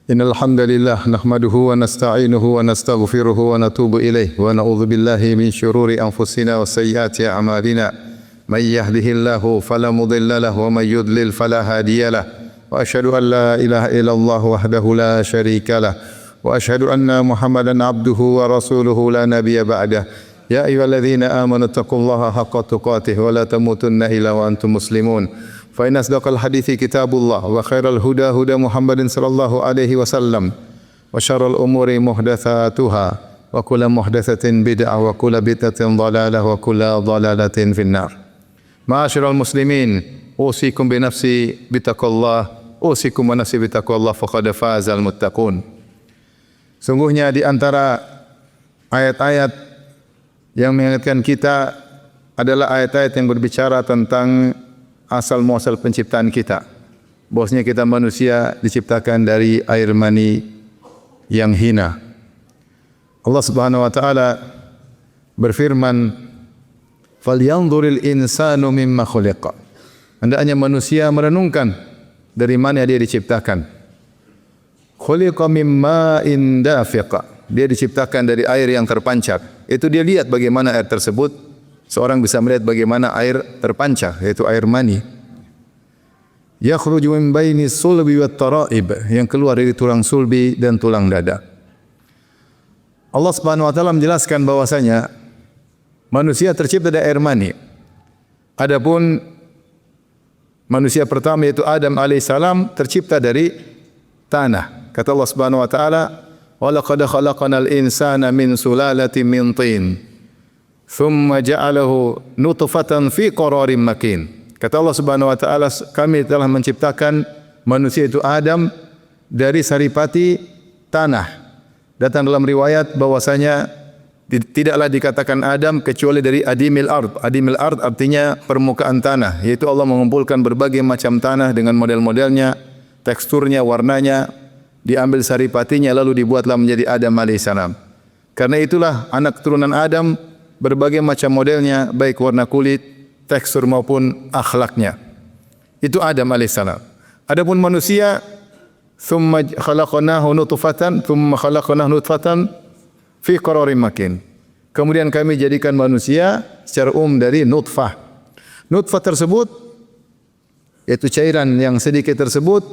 Innal hamdalillah nahmaduhu wa nasta'inuhu wa nastaghfiruhu wa natubu ilayh wa na'udzu billahi min shururi anfusina wa sayyiati a'malina. May yahdihillahu fala mudilla lahu wa may yudlil fala hadiya lahu. Wa asyhadu an la ilaha illallah wahdahu la syarika lahu wa asyhadu anna Muhammadan abduhu wa rasuluhu la nabiyya ba'dah. Ya ayyuhalladzina amanu taqullaha haqqa tuqatih wa la tamutunna illa wa antum muslimun. Fa inna asdaqal hadithi kitabullah wa khairal huda huda Muhammadin sallallahu alaihi wasallam wa syarrul umuri muhdatsatuha wa kullu muhdatsatin bid'ah wa kullu bid'atin dhalalah wa kullu dhalalatin finnar. Ma'asyiral muslimin, usikum bi nafsi bittaqullah, usikum wa nafsi bittaqullah faqad fazal muttaqun. Sungguhnya di antara ayat-ayat yang mengingatkan kita adalah ayat-ayat yang berbicara tentang asal muasal penciptaan kita. Bahwasanya kita manusia diciptakan dari air mani yang hina. Allah Subhanahu wa taala berfirman, "Falyanzuril insanu mimma khuliqa." Hendaknya manusia merenungkan dari mana dia diciptakan. Khuliqa mimma indafiqa. Dia diciptakan dari air yang terpancar. Itu dia lihat bagaimana air tersebut. Seorang bisa melihat bagaimana air terpancar, yaitu air mani. Yakhruju min baini sulbi wat tara'ib, yang keluar dari tulang sulbi dan tulang dada. Allah Subhanahu wa taala menjelaskan bahwasanya manusia tercipta dari air mani. Adapun manusia pertama yaitu Adam alaihissalam tercipta dari tanah. Kata Allah Subhanahu wa taala, "Wa laqad khalaqnal insana min sulalatin min tin." Thumma ja'alahu nutfatan fi qararin makin. Kata Allah Subhanahu wa taala, kami telah menciptakan manusia itu Adam dari saripati tanah. Datang dalam riwayat bahwasanya tidaklah dikatakan Adam kecuali dari adimil ard. Adimil ard artinya permukaan tanah, yaitu Allah mengumpulkan berbagai macam tanah dengan model-modelnya, teksturnya, warnanya, diambil saripatinya lalu dibuatlah menjadi Adam alaihissalam. Karena itulah anak keturunan Adam berbagai macam modelnya, baik warna kulit, tekstur maupun akhlaknya. Itu Adam alaihissalam. Adapun manusia, thumma khalaqnahu nutfatan, thumma khalaqnahu nutfatan fi qararin makin. Kemudian kami jadikan manusia secara dari nutfah. Nutfah tersebut, yaitu cairan yang sedikit tersebut,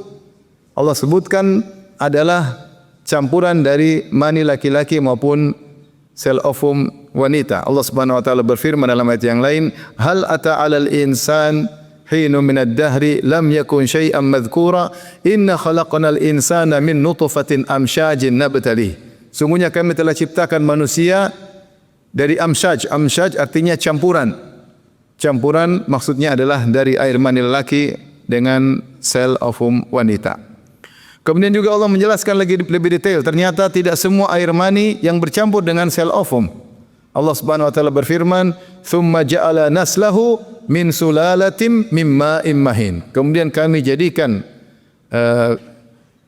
Allah sebutkan adalah campuran dari mani laki-laki maupun sel ovum wanita. Allah Subhanahu wa taala berfirman dalam ayat yang lain, "Hal ata 'alal insan hinun minad dahri lam yakun syai'an madhkura inna khalaqnal insana min nutfatin amsyajin nabtalih." Sungguhnya kami telah ciptakan manusia dari amsyaj. Amsyaj artinya campuran. Campuran maksudnya adalah dari air mani lelaki dengan sel ovum wanita. Kemudian juga Allah menjelaskan lagi lebih detail. Ternyata tidak semua air mani yang bercampur dengan sel ovum. Allah Subhanahu wa taala berfirman, "Tsumma ja'ala naslahu min sulalatin mim ma'in mahin." Kemudian kami jadikan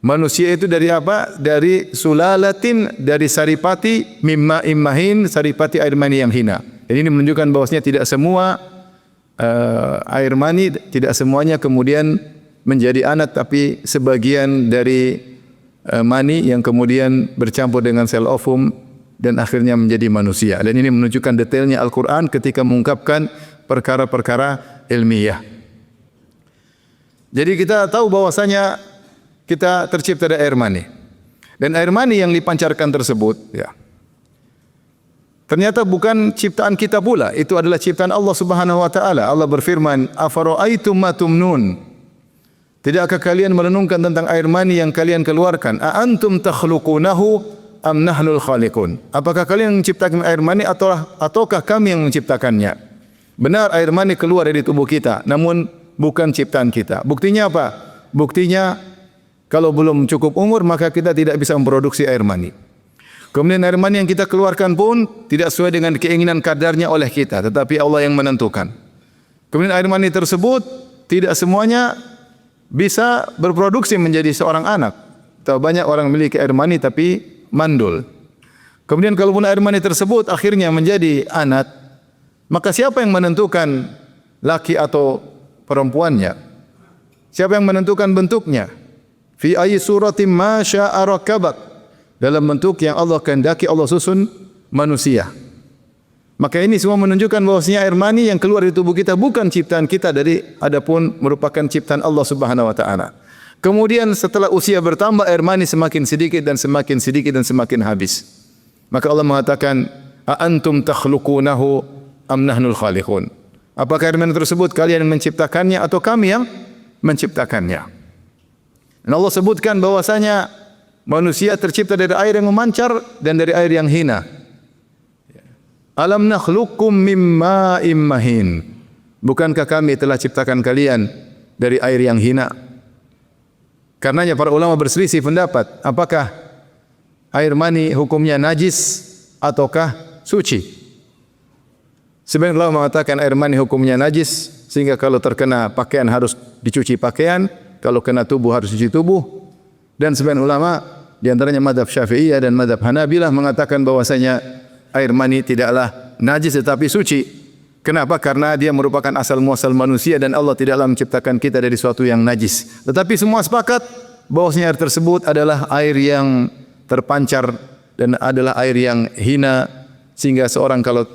manusia itu dari apa? Dari sulalatin, dari saripati, mim ma'in mahin, saripati air mani yang hina. Jadi ini menunjukkan bahwasanya tidak semua air mani, tidak semuanya kemudian menjadi anak, tapi sebagian dari mani yang kemudian bercampur dengan sel ovum dan akhirnya menjadi manusia. Dan ini menunjukkan detailnya Al-Quran ketika mengungkapkan perkara-perkara ilmiah. Jadi kita tahu bahwasanya kita tercipta dari air mani. Dan air mani yang dipancarkan tersebut, ya, ternyata bukan ciptaan kita pula. Itu adalah ciptaan Allah Subhanahu wa taala. Allah berfirman, "Afara'aitum ma tumnun?" Tidakkah kalian merenungkan tentang air mani yang kalian keluarkan? A antum takhluqunahu am nahnul khaliqun? Apakah kalian menciptakan air mani ataukah kami yang menciptakannya? Benar air mani keluar dari tubuh kita, namun bukan ciptaan kita. Buktinya apa? Buktinya kalau belum cukup umur maka kita tidak bisa memproduksi air mani. Kemudian air mani yang kita keluarkan pun tidak sesuai dengan keinginan kadarnya oleh kita, tetapi Allah yang menentukan. Kemudian air mani tersebut tidak semuanya bisa berproduksi menjadi seorang anak. Tahu banyak orang memiliki air mani tapi mandul. Kemudian kalaupun air mani tersebut akhirnya menjadi anak, maka siapa yang menentukan laki atau perempuannya? Siapa yang menentukan bentuknya? fi ayyi suratin ma syaa rakabak, dalam bentuk yang Allah kehendaki Allah susun manusia. Maka ini semua menunjukkan bahwasanya air mani yang keluar dari tubuh kita bukan ciptaan kita, adapun merupakan ciptaan Allah Subhanahu wa taala. Kemudian setelah usia bertambah, air mani semakin sedikit dan semakin sedikit dan semakin habis. Maka Allah mengatakan, a antum takhluqunahu am nahnul khaliqun. Apakah air mani tersebut kalian yang menciptakannya atau kami yang menciptakannya? Dan Allah sebutkan bahwasanya manusia tercipta dari air yang memancar dan dari air yang hina. Alam nakhluqukum mim ma'in mahin. Bukankah kami telah ciptakan kalian dari air yang hina? Karenanya para ulama berselisih pendapat, apakah air mani hukumnya najis ataukah suci? Sebagian ulama mengatakan air mani hukumnya najis, sehingga kalau terkena pakaian harus dicuci pakaian, kalau kena tubuh harus dicuci tubuh. Dan sebagian ulama, di antaranya mazhab Syafi'iyah dan mazhab Hanabilah, mengatakan bahwasanya air mani tidaklah najis tetapi suci. Kenapa? Karena dia merupakan asal muasal manusia dan Allah tidaklah menciptakan kita dari sesuatu yang najis. Tetapi semua sepakat bahwasanya air tersebut adalah air yang terpancar dan adalah air yang hina, sehingga seorang kalau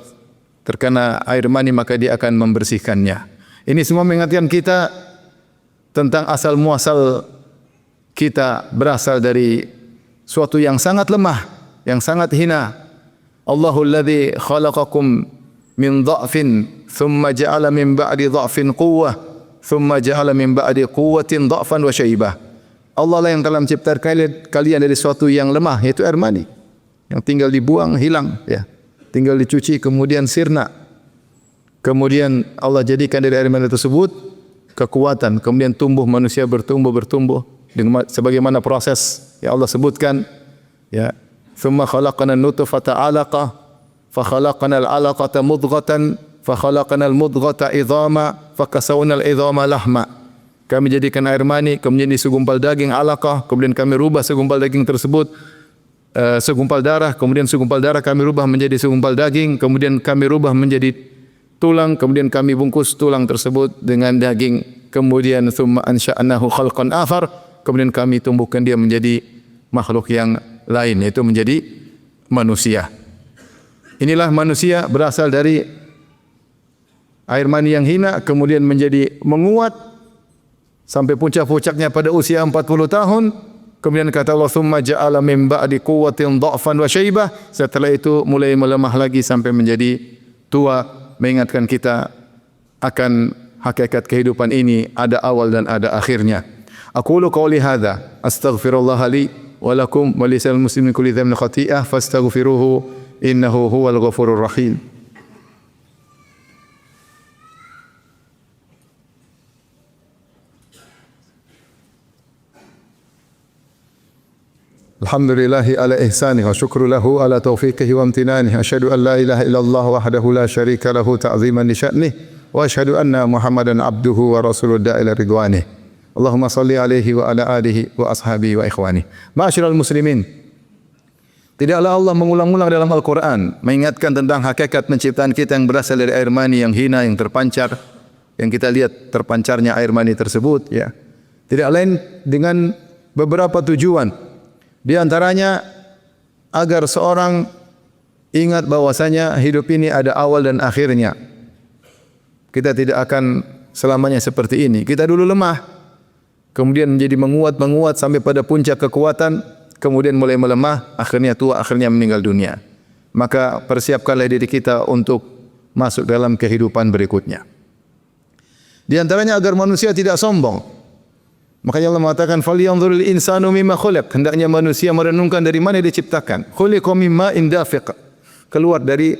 terkena air mani maka dia akan membersihkannya. Ini semua mengingatkan kita tentang asal muasal kita berasal dari suatu yang sangat lemah, yang sangat hina. Allahul ladzi khalaqakum min dha'fin thumma ja'ala min ba'di dha'fin quwwah thumma ja'ala min ba'di quwwatin dha'fan wa syaibah. Allah lah yang telah menciptakan kalian dari sesuatu yang lemah, yaitu air mani, yang tinggal dibuang hilang, ya, tinggal dicuci kemudian sirna. Kemudian Allah jadikan dari air mani tersebut kekuatan, kemudian tumbuh, manusia bertumbuh dengan sebagaimana proses yang Allah sebutkan, ya. Thumma khalaqana an-nutfata 'alaqah fa khalaqana al-'alaqata mudghatan fa khalaqana al-mudghata idhama fa kasawna al-idhama lahma. Kami jadikan air mani kemudian segumpal daging 'alaqah, kemudian kami rubah segumpal daging tersebut segumpal darah, kemudian segumpal darah kami rubah menjadi segumpal daging, kemudian kami rubah menjadi tulang, kemudian kami bungkus tulang tersebut dengan daging, kemudian thumma ansha'nahu khalqan akhar, kemudian kami tumbuhkan dia menjadi makhluk yang lain, yaitu menjadi manusia. Inilah manusia berasal dari air mani yang hina, kemudian menjadi menguat sampai puncak-puncaknya pada usia 40 tahun. Kemudian kata Allah, "Tsumma ja'ala min ba'di quwwatin dha'fan wa syaibah." Setelah itu mulai melemah lagi sampai menjadi tua, mengingatkan kita akan hakikat kehidupan ini ada awal dan ada akhirnya. Aqulu qawli hadza, astaghfirullah li wa lakum wa lisal muslimin kulli dhanbin khati'ah fastaghfiruhu innahu huwal ghafurur rahim. Alhamdulillahi ala ihsanih wa syukru lahu ala taufiqihi wa amtinanih. Asyhadu an la ilaha illallah wahdahu la syarika lahu ta'ziman li sya'nih wa asyhadu anna Muhammadan abduhu wa rasuluhu da'ila ridwanih. Allahumma salli alaihi wa ala alihi wa ashabihi wa ikhwanih. Ma'asyiral muslimin, tidaklah Allah mengulang-ulang dalam Al-Quran mengingatkan tentang hakikat penciptaan kita yang berasal dari air mani yang hina, yang terpancar, yang kita lihat terpancarnya air mani tersebut, ya. Tidak lain dengan beberapa tujuan. Di antaranya agar seorang ingat bahwasanya hidup ini ada awal dan akhirnya. Kita tidak akan selamanya seperti ini. Kita dulu lemah, kemudian menjadi menguat sampai pada puncak kekuatan, kemudian mulai melemah, akhirnya tua, akhirnya meninggal dunia. Maka persiapkanlah diri kita untuk masuk dalam kehidupan berikutnya. Di antaranya agar manusia tidak sombong. Makanya Allah mengatakan falyanzuril insanu mimma khuliq, hendaknya manusia merenungkan dari mana dia diciptakan. Khuliqa mimma indafiq, keluar dari,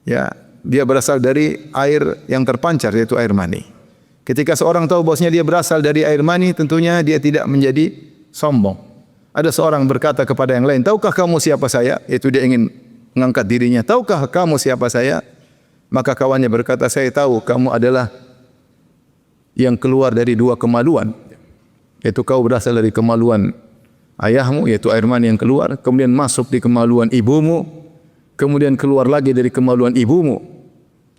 ya, dia berasal dari air yang terpancar, yaitu air mani. Ketika seorang tahu bahwasanya dia berasal dari air mani, tentunya dia tidak menjadi sombong. Ada seorang berkata kepada yang lain, "Tahukah kamu siapa saya?" Yaitu dia ingin mengangkat dirinya. "Tahukah kamu siapa saya?" Maka kawannya berkata, "Saya tahu, kamu adalah yang keluar dari dua kemaluan, yaitu kau berasal dari kemaluan ayahmu, yaitu air mani yang keluar, kemudian masuk di kemaluan ibumu, kemudian keluar lagi dari kemaluan ibumu,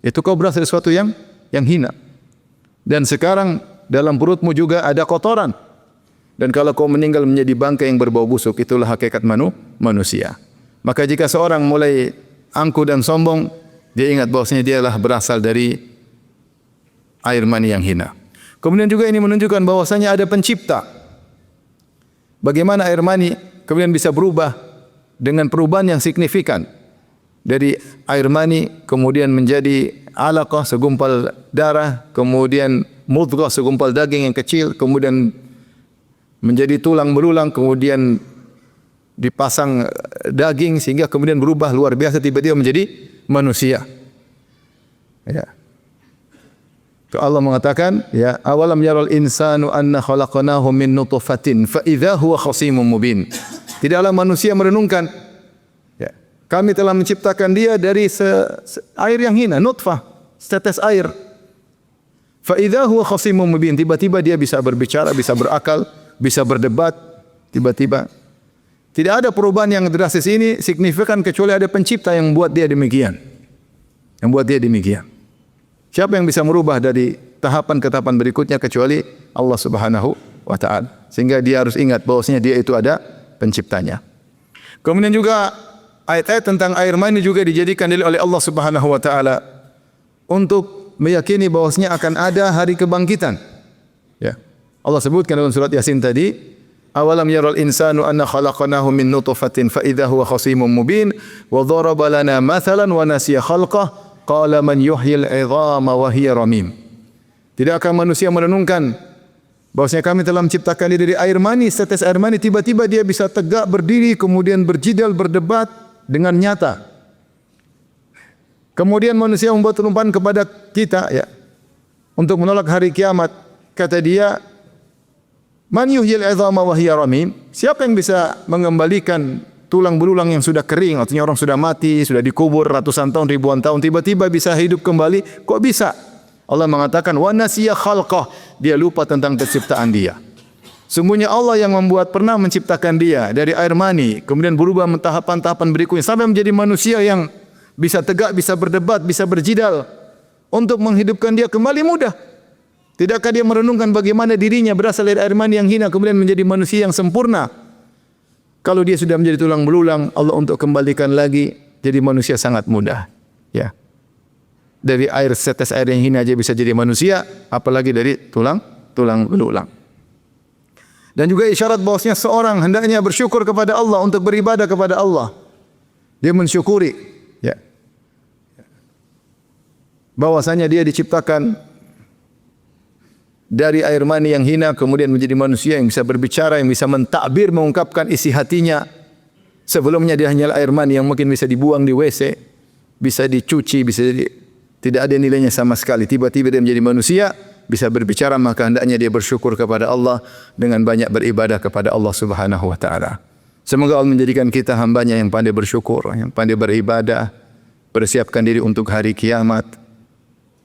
yaitu kau berasal dari sesuatu yang hina. Dan sekarang dalam perutmu juga ada kotoran, Dan kalau kau meninggal menjadi bangkai yang berbau busuk, itulah hakikat manusia. Maka jika seorang mulai angkuh dan sombong, dia ingat bahwasanya dia adalah berasal dari air mani yang hina. Kemudian juga ini menunjukkan bahwasanya ada pencipta. Bagaimana air mani kemudian bisa berubah dengan perubahan yang signifikan. Dari air mani kemudian menjadi alaqah, segumpal darah, kemudian mudghah, segumpal daging yang kecil, kemudian menjadi tulang belulang, kemudian dipasang daging sehingga kemudian berubah luar biasa, tiba-tiba menjadi manusia. Ya. Allah mengatakan, ya, awalam yaral insanu anna khalaqnahu min nutfatin fa idza huwa khasimun mubin. Tidaklah manusia merenungkan, ya, kami telah menciptakan dia dari air yang hina, nutfah, setetes air. Fa idza huwa khasimun mubin, tiba-tiba dia bisa berbicara, bisa berakal, bisa berdebat, tiba-tiba. Tidak ada perubahan yang drastis ini signifikan kecuali ada pencipta yang membuat dia demikian. Yang membuat dia demikian. Siapa yang bisa merubah dari tahapan ke tahapan berikutnya kecuali Allah Subhanahu wa taala. Sehingga dia harus ingat bahwasanya dia itu ada penciptanya. Kemudian juga ayat-ayat tentang air mani juga dijadikan dalil oleh Allah Subhanahu wa taala untuk meyakini bahwasanya akan ada hari kebangkitan. Ya. Allah sebutkan dalam surat Yasin tadi, awalam yaral insanu anna khalaqnahu min nutfatin fa idza huwa khasimun mubin wa daraba lana mathalan wa nasiya khalqah qala man yuhyil 'idhama wa hiya ramim. Tidakkah manusia merenungkan bahwasanya kami telah menciptakan dia dari air mani, setetes air mani, tiba-tiba dia bisa tegak berdiri, kemudian berjidal, berdebat dengan nyata. Kemudian manusia membuat tumpahan kepada kita, ya, untuk menolak hari kiamat. Kata dia, man yuhyil 'idhama wa hiya ramim? Siapa yang bisa mengembalikan tulang belulang yang sudah kering, artinya orang sudah mati, sudah dikubur ratusan tahun, ribuan tahun, tiba-tiba bisa hidup kembali? Kok bisa? Allah mengatakan wa nasiya khalqah, dia lupa tentang penciptaan dia. Sungguhnya Allah yang pernah menciptakan dia dari air mani, kemudian berubah tahapan-tahapan berikutnya sampai menjadi manusia yang bisa tegak, bisa berdebat, bisa berjidal. Untuk menghidupkan dia kembali mudah. Tidakkah dia merenungkan bagaimana dirinya berasal dari air mani yang hina kemudian menjadi manusia yang sempurna? Kalau dia sudah menjadi tulang belulang, Allah untuk kembalikan lagi jadi manusia sangat mudah. Ya. Dari air, setes air yang hina aja bisa jadi manusia, apalagi dari tulang belulang. Dan juga isyarat bahwasanya seorang hendaknya bersyukur kepada Allah untuk beribadah kepada Allah. Dia mensyukuri, ya, bahwasanya dia diciptakan dari air mani yang hina kemudian menjadi manusia yang bisa berbicara, yang bisa mentakbir, mengungkapkan isi hatinya. Sebelumnya dia hanyalah air mani yang mungkin bisa dibuang di WC, bisa dicuci, tidak ada nilainya sama sekali. Tiba-tiba dia menjadi manusia, bisa berbicara, maka hendaknya dia bersyukur kepada Allah dengan banyak beribadah kepada Allah Subhanahu wa taala. Semoga Allah menjadikan kita hambanya yang pandai bersyukur, yang pandai beribadah, bersiapkan diri untuk hari kiamat,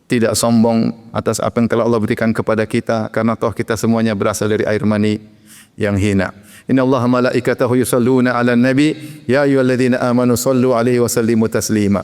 tidak sombong atas apa yang telah Allah berikan kepada kita, karena toh kita semuanya berasal dari air mani yang hina. Inna Allaha malaikatahu yusalluna 'alan nabi ya ayyuhalladzina amanu sallu 'alaihi wa sallimu taslima.